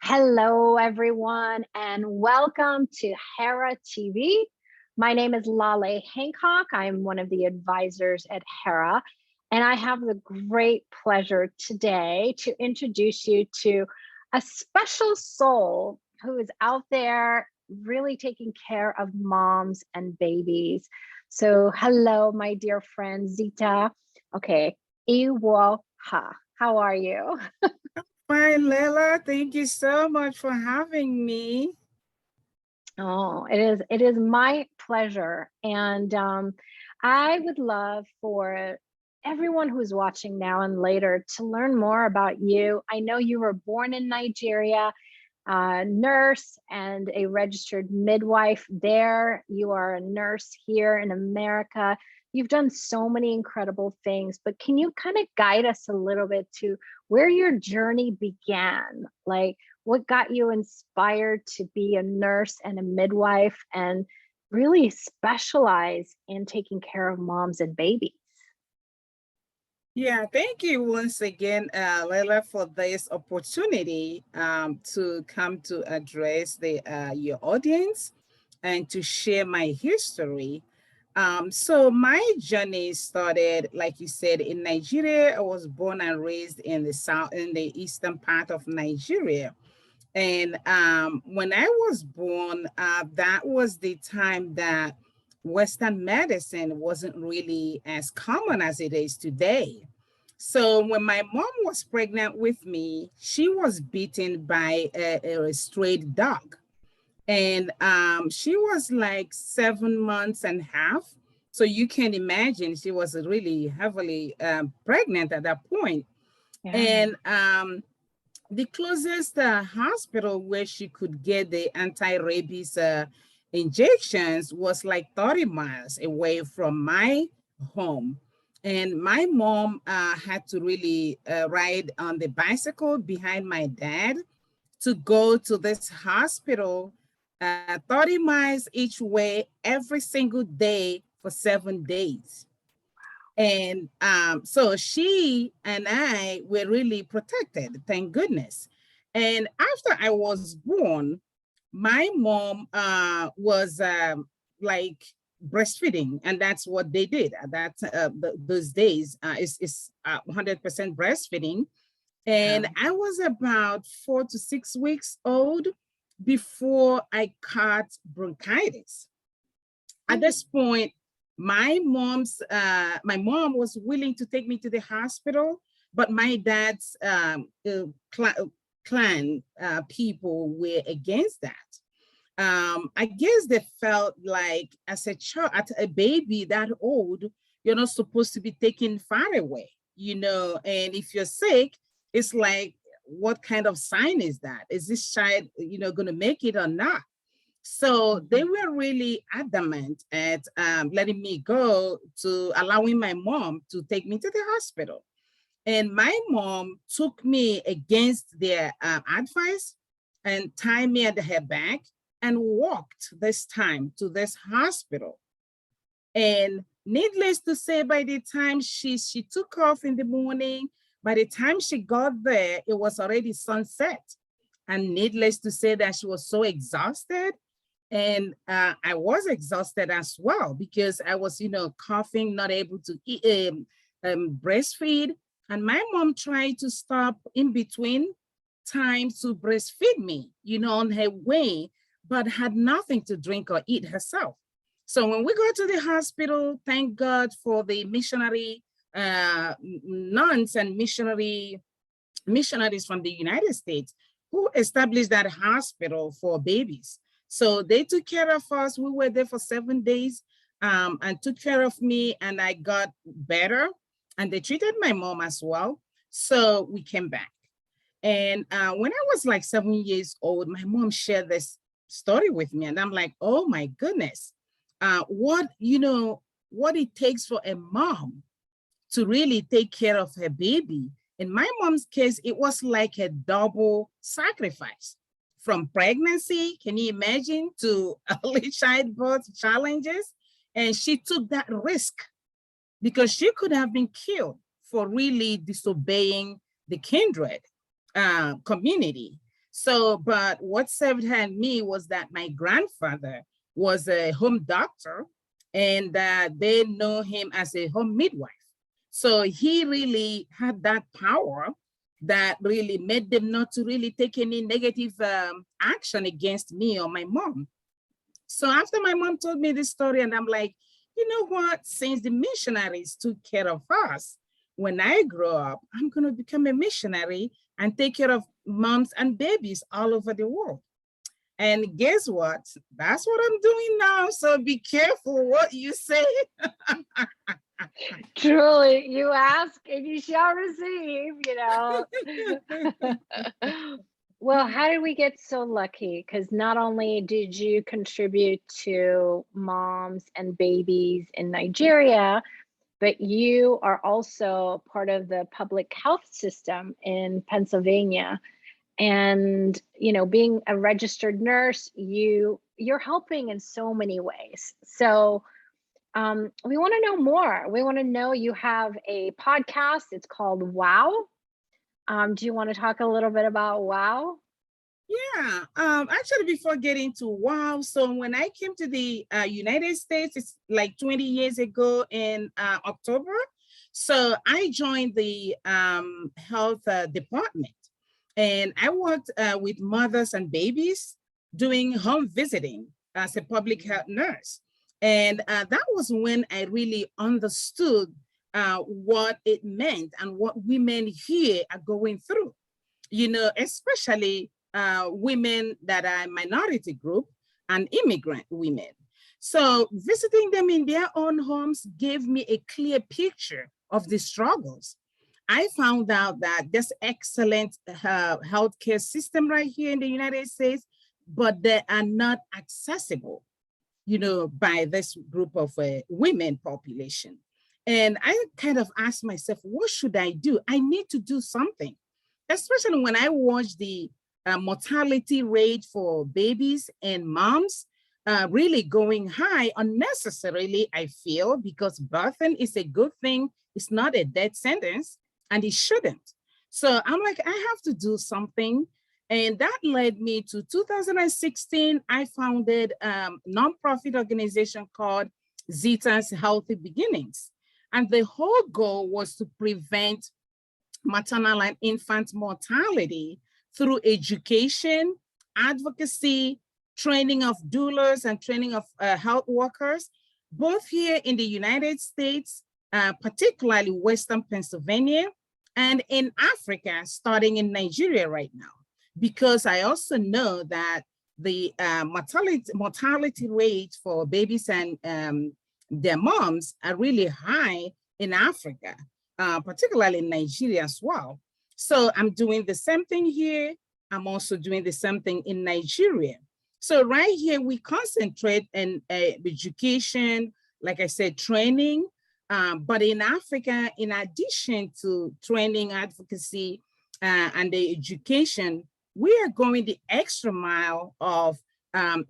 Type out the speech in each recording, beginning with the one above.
Hello, everyone, and welcome to Hera TV. My name is Laleh Hancock. I'm one of the advisors at Hera, and I have the great pleasure today to introduce you to a special soul who is out there really taking care of moms and babies. So hello, my dear friend, Zita. Okay, Iwuoha. How are you? Fine, Lela. Thank you so much for having me. Oh, it is my pleasure. And I would love for everyone who's watching now and later to learn more about you. I know you were born in Nigeria, a nurse and a registered midwife there. You are a nurse here in America. You've done so many incredible things, but can you kind of guide us a little bit to where your journey began? Like, what got you inspired to be a nurse and a midwife and really specialize in taking care of moms and babies? Yeah, thank you once again, Lela, for this opportunity to come to address your audience and to share my history. So my journey started, like you said, in Nigeria. I was born and raised in the eastern part of Nigeria. And when I was born, that was the time that Western medicine wasn't really as common as it is today. So when my mom was pregnant with me, she was bitten by a stray dog. And she was like 7 months and a half. So you can imagine she was really heavily pregnant at that point. Yeah. And the closest hospital where she could get the anti-rabies injections was like 30 miles away from my home. And my mom had to really ride on the bicycle behind my dad to go to this hospital 30 miles each way every single day for 7 days. And so she and I were really protected, thank goodness. And after I was born, my mom was like breastfeeding, and that's what they did at those days. Is 100% breastfeeding. And I was about 4 to 6 weeks old before I caught bronchitis. At this point, my mom was willing to take me to the hospital, but my dad's clan people were against that. I guess they felt like as a child, as a baby that old, you're not supposed to be taken far away, and if you're sick, it's like, what kind of sign is that? Is this child, going to make it or not? So they were really adamant at letting me go, to allowing my mom to take me to the hospital. And my mom took me against their advice and tied me at her back and walked this time to this hospital. And needless to say, by the time she took off in the morning, by the time she got there, it was already sunset. And needless to say that she was so exhausted. And I was exhausted as well, because I was, coughing, not able to eat, breastfeed. And my mom tried to stop in between times to breastfeed me, on her way, but had nothing to drink or eat herself. So when we go to the hospital, thank God for the missionary nuns and missionaries from the United States who established that hospital for babies. So they took care of us. We were there for 7 days and took care of me, and I got better. And they treated my mom as well. So we came back. And when I was like 7 years old, my mom shared this story with me. And I'm like, oh my goodness, what it takes for a mom to really take care of her baby. In my mom's case, it was like a double sacrifice. From pregnancy, can you imagine, to early childbirth challenges? And she took that risk because she could have been killed for really disobeying the kindred community. So, but what saved her and me was that my grandfather was a home doctor, and they know him as a home midwife. So he really had that power that really made them not to really take any negative action against me or my mom. So after my mom told me this story, and I'm like, you know what, since the missionaries took care of us, when I grow up, I'm going to become a missionary and take care of moms and babies all over the world. And guess what? That's what I'm doing now. So be careful what you say. Truly, you ask and you shall receive, Well, how did we get so lucky? Because not only did you contribute to moms and babies in Nigeria, but you are also part of the public health system in Pennsylvania. And, being a registered nurse, you're helping in so many ways. So we want to know more. We want to know, you have a podcast. It's called Wow. Do you want to talk a little bit about Wow? Yeah, actually, before getting to Wow, so when I came to the United States, it's like 20 years ago in October. So I joined the health department, and I worked with mothers and babies doing home visiting as a public health nurse. And that was when I really understood what it meant and what women here are going through, especially women that are minority group and immigrant women. So visiting them in their own homes gave me a clear picture of the struggles. I found out that this excellent healthcare system right here in the United States, but they are not accessible, by this group of women population. And I kind of asked myself, what should I do? I need to do something, especially when I watched the mortality rate for babies and moms really going high unnecessarily, I feel, because birthing is a good thing. It's not a death sentence, and it shouldn't. So I'm like, I have to do something. And that led me to 2016. I founded a nonprofit organization called Zita's Healthy Beginnings. And the whole goal was to prevent maternal and infant mortality through education, advocacy, training of doulas, and training of health workers, both here in the United States, particularly Western Pennsylvania, and in Africa, starting in Nigeria right now. Because I also know that the mortality rates for babies and their moms are really high in Africa, particularly in Nigeria as well. So I'm doing the same thing here. I'm also doing the same thing in Nigeria. So right here, we concentrate in education, like I said, training. But in Africa, in addition to training, advocacy, and the education, we are going the extra mile of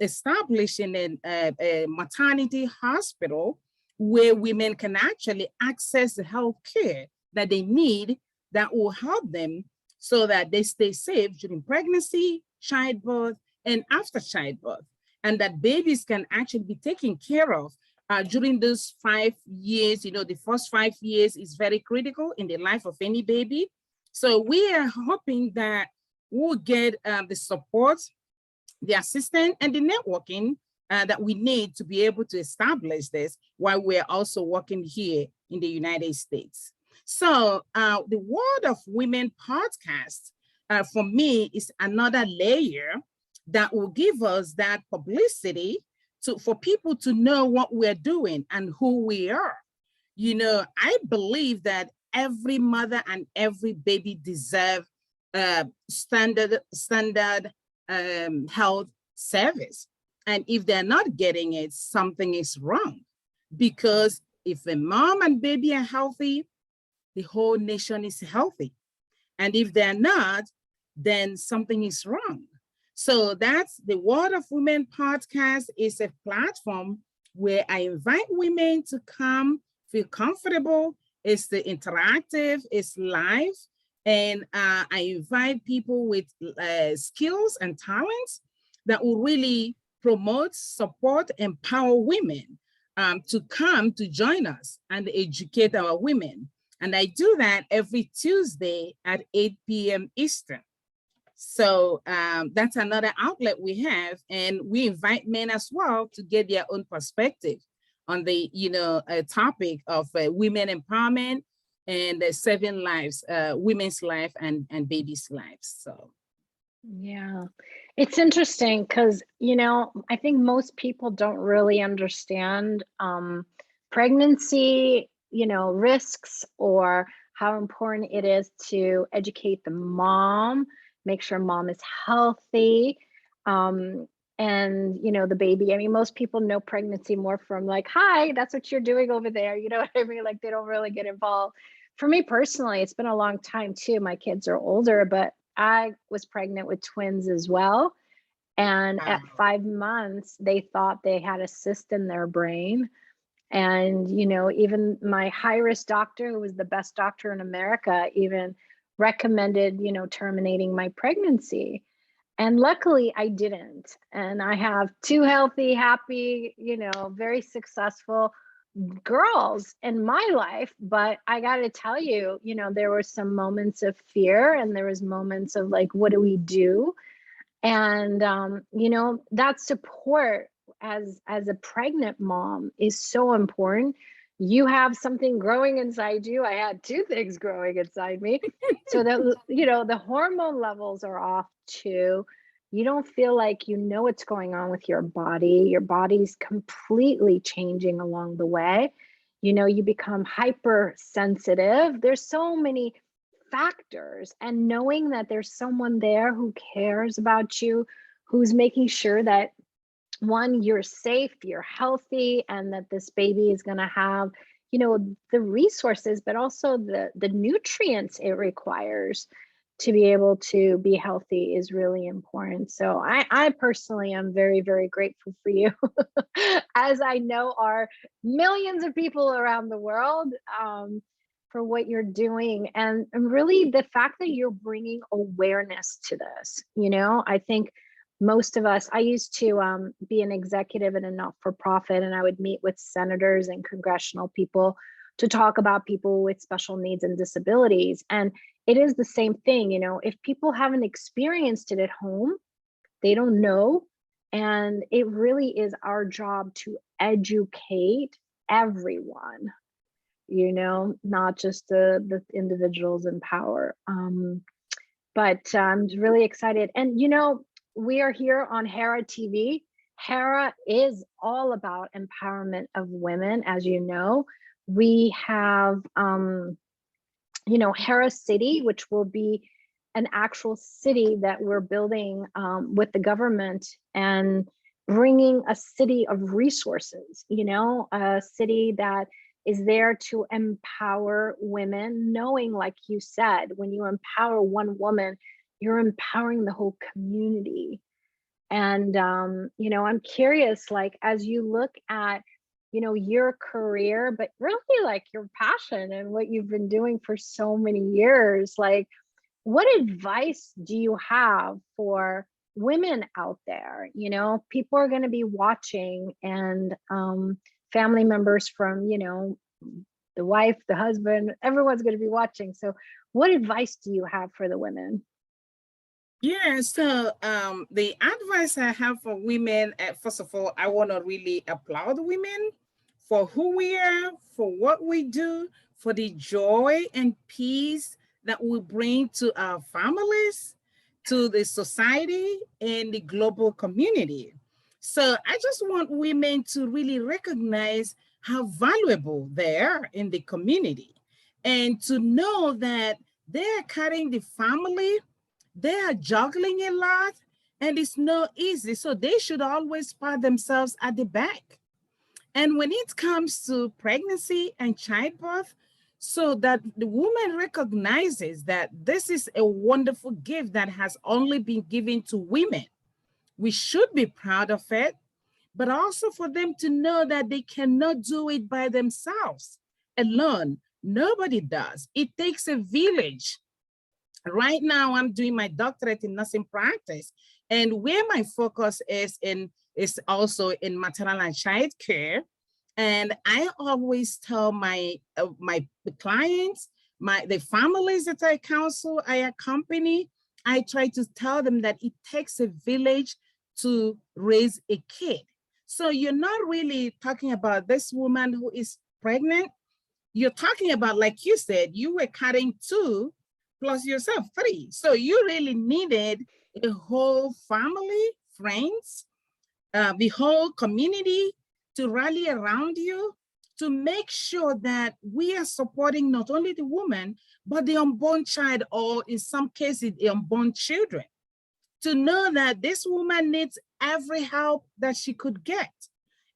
establishing a maternity hospital where women can actually access the health care that they need that will help them so that they stay safe during pregnancy, childbirth, and after childbirth, and that babies can actually be taken care of during those 5 years. The first 5 years is very critical in the life of any baby. So we are hoping that we'll get the support, the assistance, and the networking that we need to be able to establish this while we're also working here in the United States. So the World of Women podcast, for me, is another layer that will give us that publicity for people to know what we're doing and who we are. I believe that every mother and every baby deserve standard health service. And if they're not getting it, something is wrong. Because if a mom and baby are healthy, the whole nation is healthy. And if they're not, then something is wrong. So that's the World of Women podcast. Is a platform where I invite women to come, feel comfortable. It's the interactive, it's live. And I invite people with skills and talents that will really promote, support, empower women to come to join us and educate our women. And I do that every Tuesday at 8 p.m. Eastern. So that's another outlet we have. And we invite men as well to get their own perspective on the topic of women empowerment and saving lives, women's life and babies' lives. So yeah, it's interesting because, I think most people don't really understand pregnancy, risks, or how important it is to educate the mom, make sure mom is healthy. And the baby. I mean, most people know pregnancy more from like, hi, that's what you're doing over there. You know what I mean? Like, they don't really get involved. For me personally, it's been a long time too. My kids are older, but I was pregnant with twins as well. And at 5 months, they thought they had a cyst in their brain. And, even my high-risk doctor, who was the best doctor in America, even recommended, terminating my pregnancy. And luckily I didn't. And I have 2 healthy, happy, very successful girls in my life. But I got to tell you, there were some moments of fear, and there was moments of like, what do we do? And, that support as a pregnant mom is so important. You have something growing inside you. I had 2 things growing inside me. So that, the hormone levels are off too. You don't feel like what's going on with your body. Your body's completely changing along the way. You become hypersensitive. There's so many factors, and knowing that there's someone there who cares about you, who's making sure that, one, you're safe, you're healthy, and that this baby is going to have, the resources, but also the nutrients it requires to be able to be healthy is really important. So I personally am very, very grateful for you, as I know are millions of people around the world, for what you're doing. And really the fact that you're bringing awareness to this. I think most of us, I used to be an executive in a not-for-profit, and I would meet with senators and congressional people to talk about people with special needs and disabilities. And it is the same thing, if people haven't experienced it at home, they don't know. And it really is our job to educate everyone, not just the individuals in power. But I'm really excited. And, we are here on Hera TV. Hera is all about empowerment of women, as you know. We have, Hera City, which will be an actual city that we're building with the government, and bringing a city of resources, a city that is there to empower women, knowing, like you said, when you empower one woman, you're empowering the whole community. And, I'm curious, like, as you look at, your career, but really like your passion and what you've been doing for so many years, like, what advice do you have for women out there? People are going to be watching, and family members from, the wife, the husband, everyone's going to be watching. So what advice do you have for the women? Yeah, so the advice I have for women, first of all, I want to really applaud women for who we are, for what we do, for the joy and peace that we bring to our families, to the society, and the global community. So I just want women to really recognize how valuable they are in the community, and to know that they are carrying the family, they are juggling a lot, and it's not easy. So they should always pat themselves at the back. And when it comes to pregnancy and childbirth, so that the woman recognizes that this is a wonderful gift that has only been given to women. We should be proud of it, but also for them to know that they cannot do it by themselves alone. Nobody does. It takes a village Right now, I'm doing my doctorate in nursing practice, and where my focus is also in maternal and child care. And I always tell my clients, the families that I counsel, I accompany, I try to tell them that it takes a village to raise a kid. So you're not really talking about this woman who is pregnant. You're talking about, like you said, you were carrying two plus yourself, three. So you really needed a whole family, friends, the whole community to rally around you to make sure that we are supporting not only the woman, but the unborn child, or in some cases, the unborn children, to know that this woman needs every help that she could get.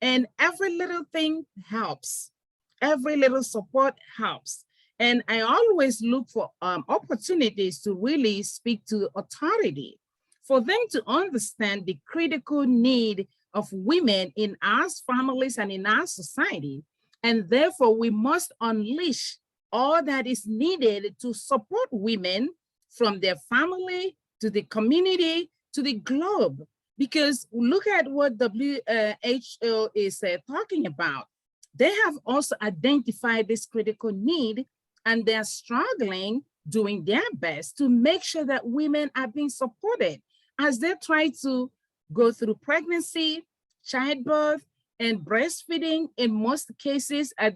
And every little thing helps. Every little support helps. And I always look for opportunities to really speak to authority for them to understand the critical need of women in our families and in our society. And therefore, we must unleash all that is needed to support women from their family to the community to the globe. Because look at what WHO is talking about. They have also identified this critical need, and they're struggling, doing their best to make sure that women are being supported as they try to go through pregnancy, childbirth, and breastfeeding in most cases as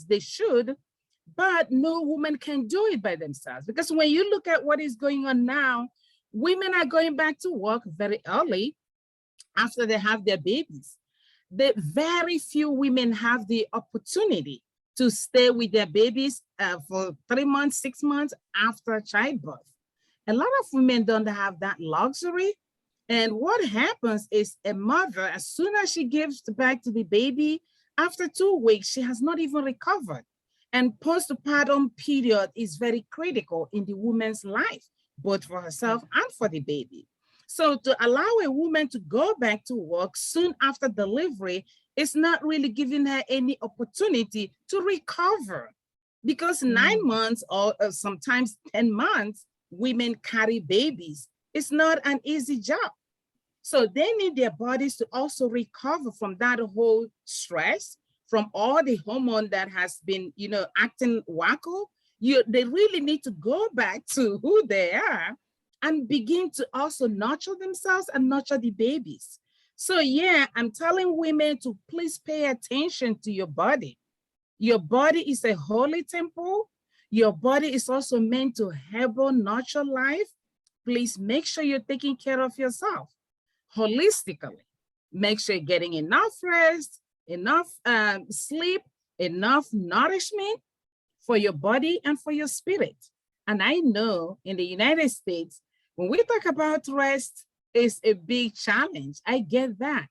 they should, but no woman can do it by themselves. Because when you look at what is going on now, women are going back to work very early after they have their babies. Very few women have the opportunity to stay with their babies for 3 months, 6 months after childbirth. A lot of women don't have that luxury. And what happens is a mother, as soon as she gives back to the baby, after 2 weeks, she has not even recovered. And postpartum period is very critical in the woman's life, both for herself and for the baby. So to allow a woman to go back to work soon after delivery is not really giving her any opportunity to recover, because 9 months or sometimes 10 months, women carry babies. It's not an easy job. So they need their bodies to also recover from that whole stress, from all the hormone that has been, acting wacko. They really need to go back to who they are and begin to also nurture themselves and nurture the babies. So yeah, I'm telling women to please pay attention to your body. Your body is a holy temple. Your body is also meant to help nurture life. Please make sure you're taking care of yourself holistically. Make sure you're getting enough rest, enough sleep, enough nourishment for your body and for your spirit. And I know in the United States, when we talk about rest, it's a big challenge. I get that.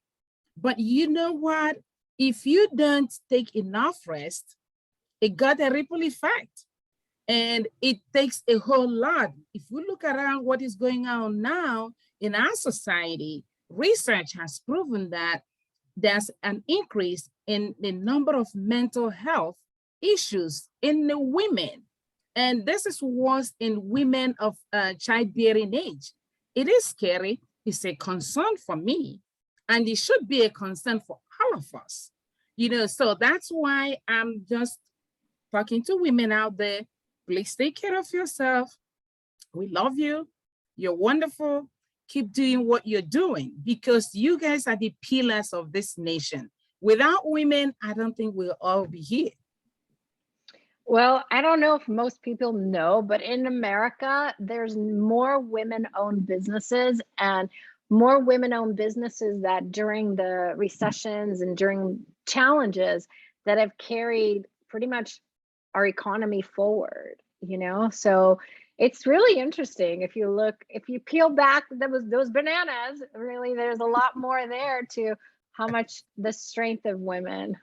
But you know what? If you don't take enough rest, it got a ripple effect. And it takes a whole lot. If we look around what is going on now in our society, research has proven that there's an increase in the number of mental health issues in the women. And this is worse in women of childbearing age. It is scary. It's a concern for me. And it should be a concern for all of us. So that's why I'm just talking to women out there. Please take care of yourself. We love you. You're wonderful. Keep doing what you're doing, because you guys are the pillars of this nation. Without women, I don't think we'll all be here. Well, I don't know if most people know, but in America, there's more women-owned businesses and more women-owned businesses that during the recessions and during challenges that have carried pretty much our economy forward, So it's really interesting. If you peel back those bananas, really, there's a lot more there to how much the strength of women.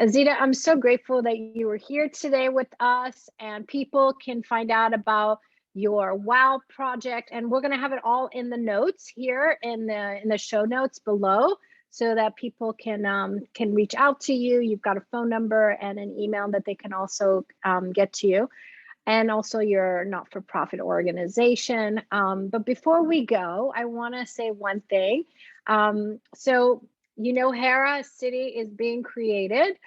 Zita, I'm so grateful that you were here today with us, and people can find out about your WOW project, and we're going to have it all in the notes here in the show notes below, so that people can reach out to you. You've got a phone number and an email that they can also get to you. and also your not-for-profit organization. But before we go, I want to say one thing. So, Hera City is being created.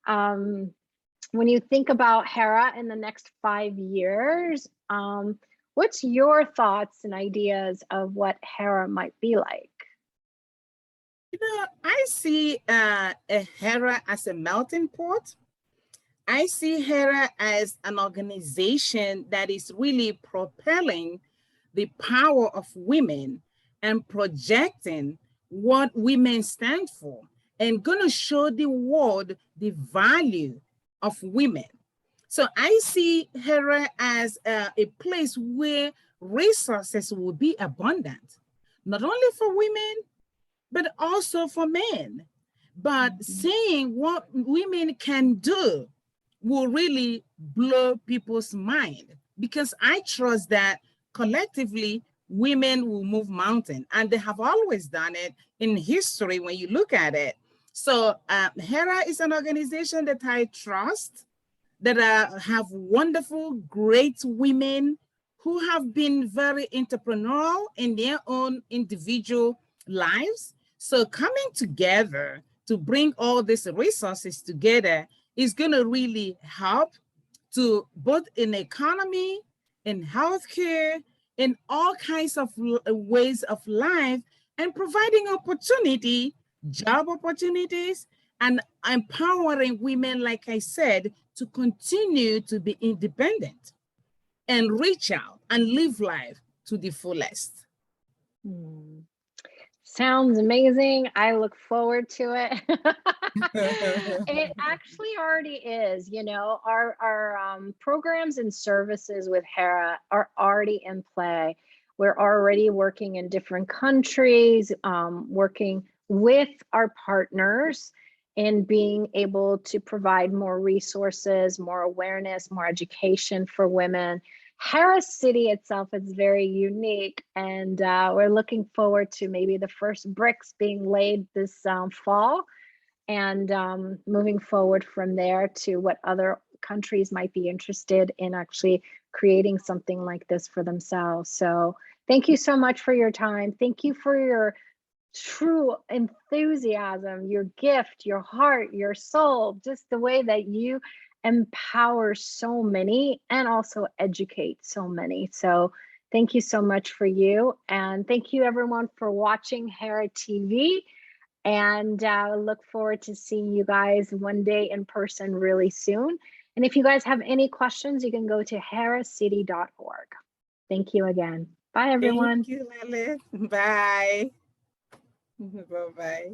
When you think about Hera in the next 5 years, what's your thoughts and ideas of what Hera might be like? I see a Hera as a melting pot. I see Hera as an organization that is really propelling the power of women and projecting what women stand for and going to show the world the value of women. So I see Hera as a place where resources will be abundant, not only for women, but also for men. But seeing what women can do will really blow people's mind, because I trust that collectively women will move mountain, and they have always done it in history when you look at it. So Hera is an organization that I trust, that have wonderful, great women who have been very entrepreneurial in their own individual lives. So coming together to bring all these resources together is going to really help to both in economy, in healthcare, in all kinds of ways of life, and providing opportunity, job opportunities, and empowering women, like I said, to continue to be independent and reach out and live life to the fullest. Sounds amazing. I look forward to it. It actually already is, our programs and services with Hera are already in play. We're already working in different countries, working with our partners in being able to provide more resources, more awareness, more education for women. Hera City itself is very unique, and we're looking forward to maybe the first bricks being laid this fall, and moving forward from there to what other countries might be interested in actually creating something like this for themselves. So thank you so much for your time. Thank you for your true enthusiasm, your gift, your heart, your soul, just the way that you empower so many and also educate so many. So thank you so much for you. And thank you everyone for watching Hera TV. And look forward to seeing you guys one day in person really soon. And if you guys have any questions, you can go to heracity.org. Thank you again. Bye, everyone. Thank you, Laleh. Bye. Bye-bye.